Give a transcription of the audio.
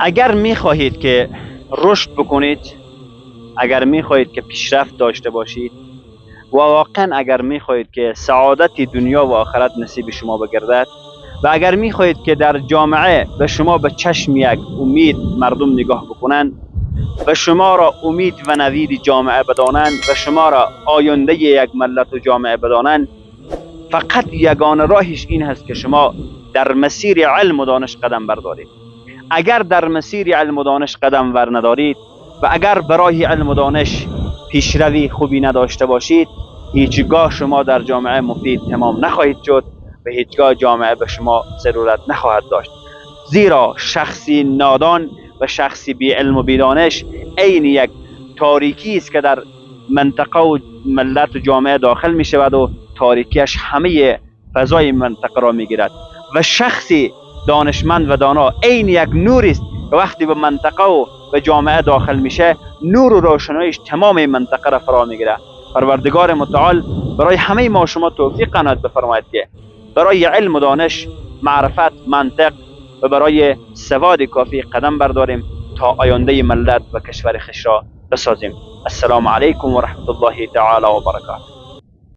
اگر میخواهید که رشد بکنید، اگر میخواهید که پیشرفت داشته باشید و واقعا اگر میخواهید که سعادت دنیا و آخرت نصیب شما بگردد و اگر میخواهید که در جامعه به شما به چشم یک امید مردم نگاه بکنند و شما را امید و نوید جامعه بدانند و شما را آینده یک ملت و جامعه بدانند، فقط یگانه راهش این هست که شما در مسیر علم و دانش قدم بردارید. اگر در مسیر علم و دانش قدم ور ندارید و اگر برای علم و دانش پیشروی خوبی نداشته باشید، هیچگاه شما در جامعه مفید تمام نخواهید شد و هیچگاه جامعه به شما ضرورت نخواهد داشت. زیرا شخصی نادان و شخصی بی علم و بی دانش عین یک تاریکی است که در منطقه و ملت و جامعه داخل می شود و تاریکیش همه فضای منطقه را می گیرد و شخصی دانشمند و دانا عین یک نور است که وقتی به منطقه و به جامعه داخل میشه نور و روشناییش تمام منطقه را فرا میگیره. پروردگار متعال برای همه ما شما توفیق عنایت بفرماید که برای علم و دانش، معرفت، منطق و برای سواد کافی قدم برداریم تا آینده ملت و کشور خویش را بسازیم. السلام علیکم و رحمت الله تعالی و برکاته.